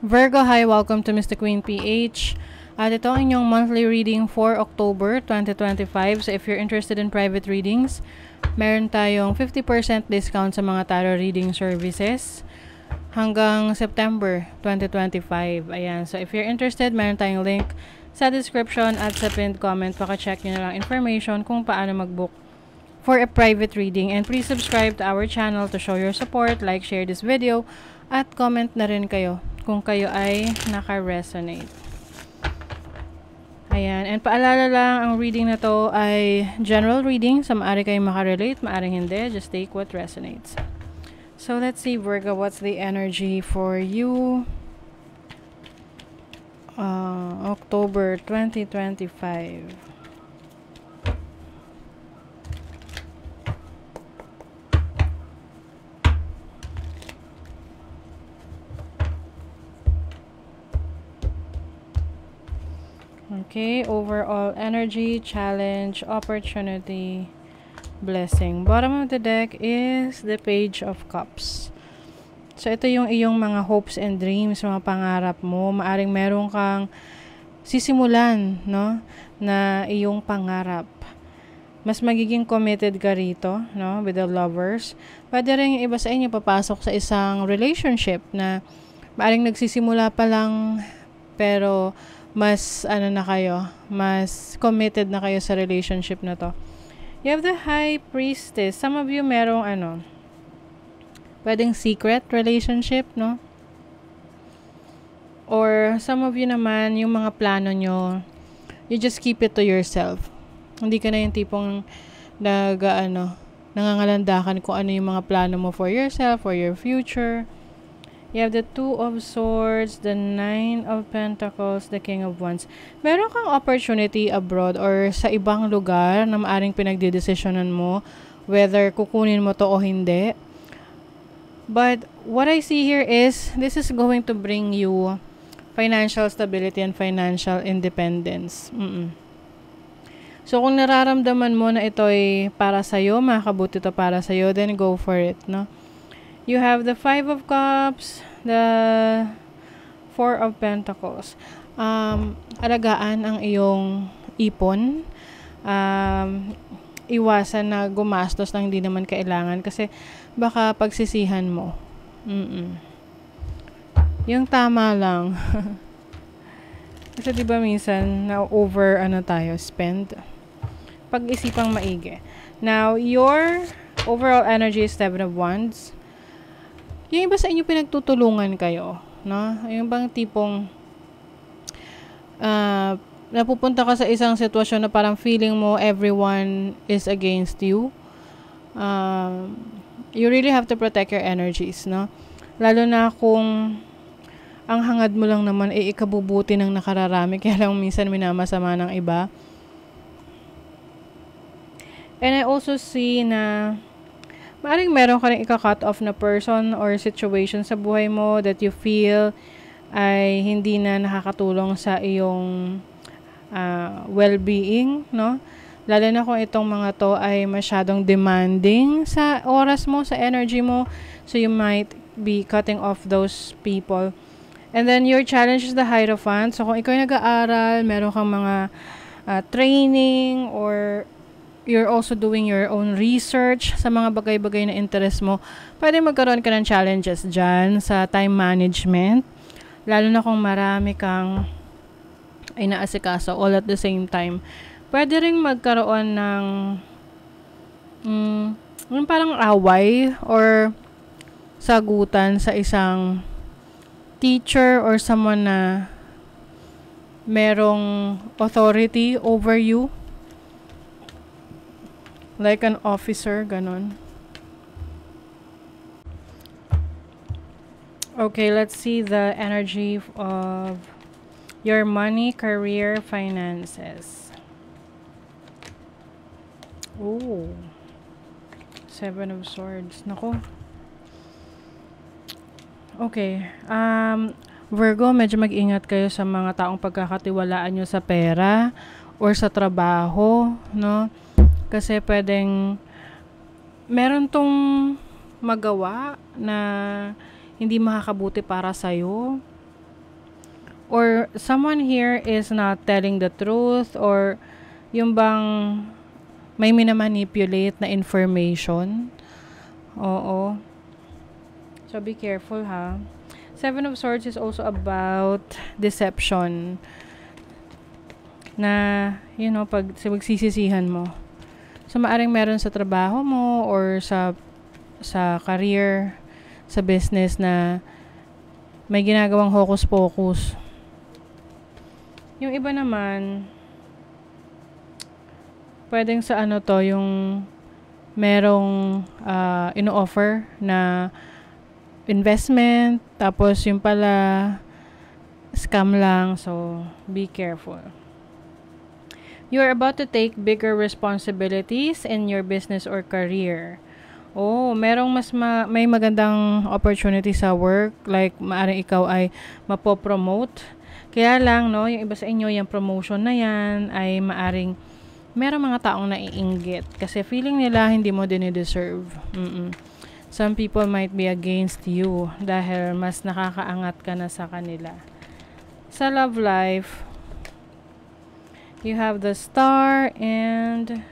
Virgo, hi! Welcome to Mr. Queen PH. At ito ang inyong monthly reading for October 2025. So if you're interested in private readings, meron tayong 50% discount sa mga tarot reading services hanggang September 2025. Ayan. So if you're interested, meron tayong link sa description at sa pinned comment. Paka-check nyo na lang information kung paano mag-book for a private reading. And please subscribe to our channel to show your support. Like, share this video, at comment na rin kayo kung kayo ay naka-resonate. Ayan. And paalala lang, ang reading na to ay general reading. So, maaari kayo makarelate, maaring hindi. Just take what resonates. So, let's see, Virgo, what's the energy for you? October 2025. Okay, overall energy, challenge, opportunity, blessing. Bottom of the deck is the Page of Cups. So, ito yung iyong mga hopes and dreams, mga pangarap mo. Maaring meron kang sisimulan, no, na iyong pangarap. Mas magiging committed ka rito, no, with the Lovers. Pwede rin yung iba sa inyo papasok sa isang relationship na maaring nagsisimula pa lang, pero mas na kayo, mas committed na kayo sa relationship na to. You have the High Priestess. Some of you merong pwedeng secret relationship, no? Or some of you naman, yung mga plano nyo, you just keep it to yourself. Hindi ka na yung tipong nangangalandakan kung ano yung mga plano mo for yourself, for your future. You have the Two of Swords, the Nine of Pentacles, the King of Wands. Meron kang opportunity abroad or sa ibang lugar na maaring pinagdidesisyonan mo whether kukunin mo to o hindi. But what I see here is this is going to bring you financial stability and financial independence. So kung nararamdaman mo na ito ay para sa'yo, makakabuti ito para sa'yo, then go for it, no? You have the Five of Cups, the Four of Pentacles. Alagaan ang iyong ipon. Iwasan na gumastos na hindi naman kailangan kasi baka pagsisihan mo. Yung tama lang. Kasi diba minsan na over tayo spend. Pag-isipang maigi. Now, your overall energy is Seven of Wands. Yung iba sa inyo pinagtutulungan kayo, no? Yung bang tipong napupunta ka sa isang sitwasyon na parang feeling mo everyone is against you. You really have to protect your energies, no? Lalo na kung ang hangad mo lang naman ay ikabubuti ng nakararami, kaya lang minsan minamasama ng iba. And I also see na maaring meron ka rin ika-cut off na person or situation sa buhay mo that you feel ay hindi na nakakatulong sa iyong well-being, no? Lalo na kung itong mga to ay masyadong demanding sa oras mo, sa energy mo. So you might be cutting off those people. And then your challenge is the Hierophant. So kung ikaw ay nag-aaral, meron kang mga training or you're also doing your own research sa mga bagay-bagay na interest mo, pwede magkaroon ka ng challenges dyan sa time management. Lalo na kung marami kang inaasikaso all at the same time. Pwede rin magkaroon ng parang away or sagutan sa isang teacher or someone na merong authority over you. Like an officer, ganon. Okay, let's see the energy of your money, career, finances. Oh, Seven of Swords. Nako. Okay. Virgo, medyo mag-ingat kayo sa mga taong pagkakatiwalaan nyo sa pera or sa trabaho, no? Kasi pwedeng meron tong magawa na hindi makakabuti para sa'yo. or someone here is not telling the truth, or yung bang may minamanipulate na information. Oo. So, be careful, ha? Seven of Swords is also about deception. Na, pag magsisisihan mo. So, maaring meron sa trabaho mo or sa career, sa business na may ginagawang hocus-pocus. Yung iba naman, pwedeng sa yung merong ino-offer na investment, tapos yung pala scam lang. So, be careful. You're about to take bigger responsibilities in your business or career. Oh, merong may magandang opportunity sa work, like maaring ikaw ay mapopromote. Kaya lang, no, yung iba sa inyo, yung promotion na yan ay maaring merong mga taong naiinggit kasi feeling nila hindi mo dinideserve. Some people might be against you dahil mas nakakaangat ka na sa kanila. Sa love life, you have the Star and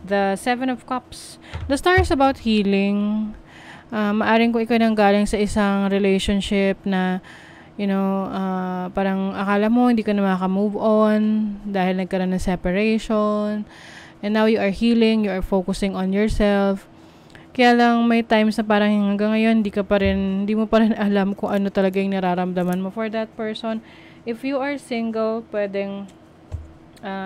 the Seven of Cups. The Star is about healing. Maaring kung ikaw nang galing sa isang relationship na parang akala mo hindi ka na maka-move on dahil nagkaroon ng separation, and now you are healing, you are focusing on yourself. Kaya lang may times na parang hanggang ngayon hindi mo pa rin alam kung ano talaga yung nararamdaman mo for that person. If you are single, pwedeng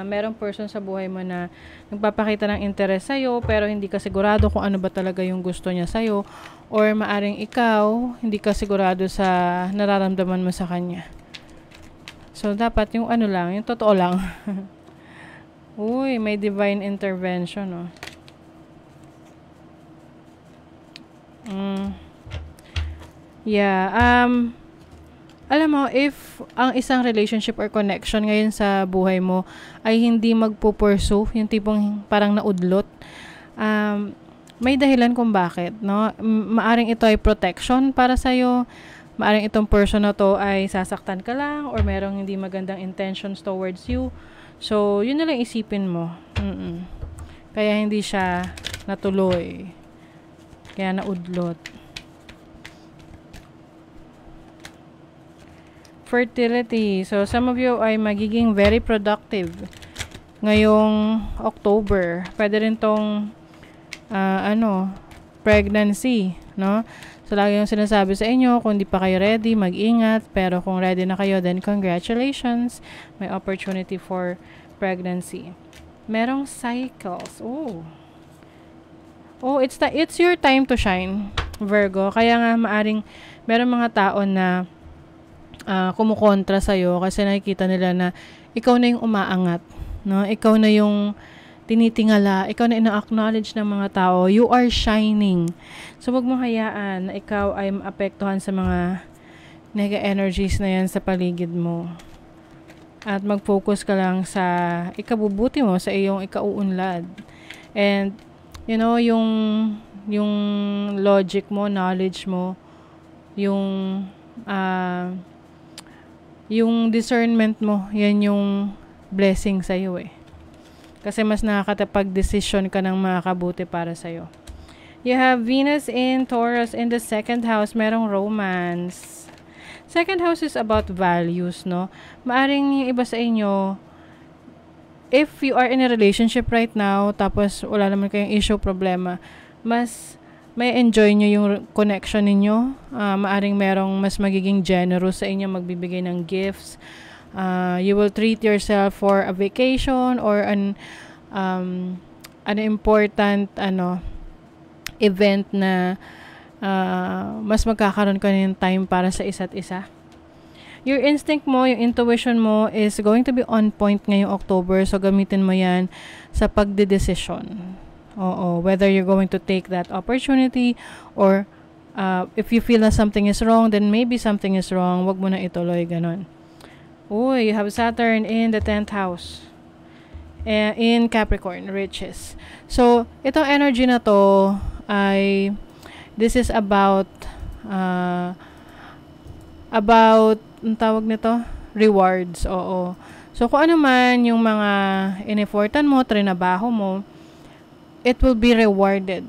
merong person sa buhay mo na nagpapakita ng interest sa'yo pero hindi ka sigurado kung ano ba talaga yung gusto niya sa'yo, or maaring ikaw hindi ka sigurado sa nararamdaman mo sa kanya. So, dapat yung yung totoo lang. Uy, may divine intervention, oh. Yeah, alam mo, if ang isang relationship or connection ngayon sa buhay mo ay hindi magpo-pursue, yung tipong parang naudlot, may dahilan kung bakit, no? Maaring ito ay protection para sa'yo, maaring itong person na to ay sasaktan ka lang, or merong hindi magandang intentions towards you. So, yun na lang isipin mo. Kaya hindi siya natuloy. Kaya naudlot. Fertility. So, some of you ay magiging very productive ngayong October. Pwede rin tong pregnancy, no? So, lagi yung sinasabi sa inyo, kung di pa kayo ready, mag-ingat. Pero kung ready na kayo, then congratulations. May opportunity for pregnancy. Merong cycles. It's your time to shine, Virgo. Kaya nga maaring merong mga tao na kumukontra sa'yo kasi nakikita nila na ikaw na yung umaangat, no? Ikaw na yung tinitingala, ikaw na ina-acknowledge ng mga tao. You are shining. So, wag mo hayaan na ikaw ay maapektuhan sa mga nega energies na yan sa paligid mo. At mag-focus ka lang sa ikabubuti mo, sa iyong ikauunlad. And, yung logic mo, knowledge mo, yung discernment mo, yan yung blessing sa'yo eh. Kasi mas nakakatapag-decision ka ng makakabuti para sa'yo. You have Venus in Taurus in the second house. Merong romance. Second house is about values, no? Maaring yung iba sa inyo, if you are in a relationship right now, tapos wala naman kayong issue, problema, mas may enjoy nyo yung connection ninyo. Maaring merong mas magiging generous sa inyo, magbibigay ng gifts. You will treat yourself for a vacation or an important event na mas magkakaroon ka ng time para sa isa't isa. Your instinct mo, yung intuition mo is going to be on point ngayong October. So, gamitin mo yan sa pagdedesisyon. Oo, whether you're going to take that opportunity or if you feel na something is wrong, then maybe something is wrong. Wag mo na ituloy, ganon. Uy, you have Saturn in the 10th house. In Capricorn, riches. So, itong energy na to this is about ang tawag nito? Rewards, oo. So, kung ano man yung mga in-effortan mo, trinabaho mo, it will be rewarded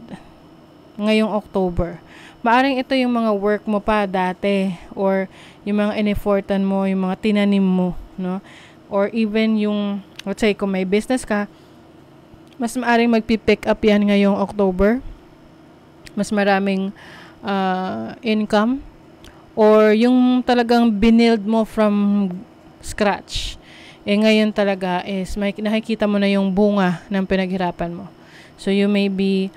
ngayong October. Maaring ito yung mga work mo pa dati or yung mga in-effortan mo, yung mga tinanim mo, no? Or even yung, let's say, kung may business ka, mas maaring magpipick up yan ngayong October. Mas maraming income. Or yung talagang binild mo from scratch. Ngayon talaga is nakikita mo na yung bunga ng pinaghirapan mo. So, you may be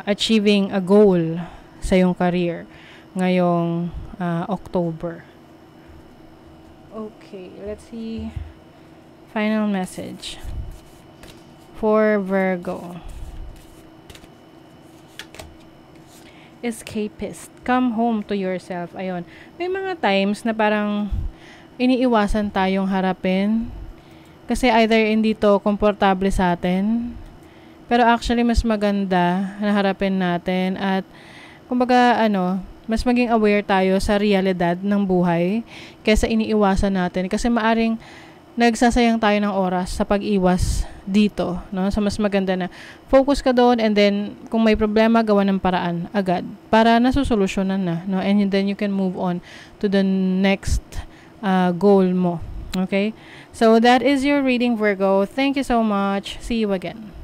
achieving a goal sa yung career ngayong October. Okay, let's see. Final message for Virgo. Escapist. Come home to yourself. Ayun. May mga times na parang iniiwasan tayong harapin kasi either hindi to komportable sa atin, pero actually mas maganda na harapin natin at kumbaga mas maging aware tayo sa realidad ng buhay kaysa iniiwasan natin kasi maaring nagsasayang tayo ng oras sa pag-iwas dito, no? So, mas maganda na focus ka doon and then kung may problema, gawa ng paraan agad para nasusolusyonan na, no? And then you can move on to the next goal mo. Okay? So, that is your reading, Virgo. Thank you so much. See you again.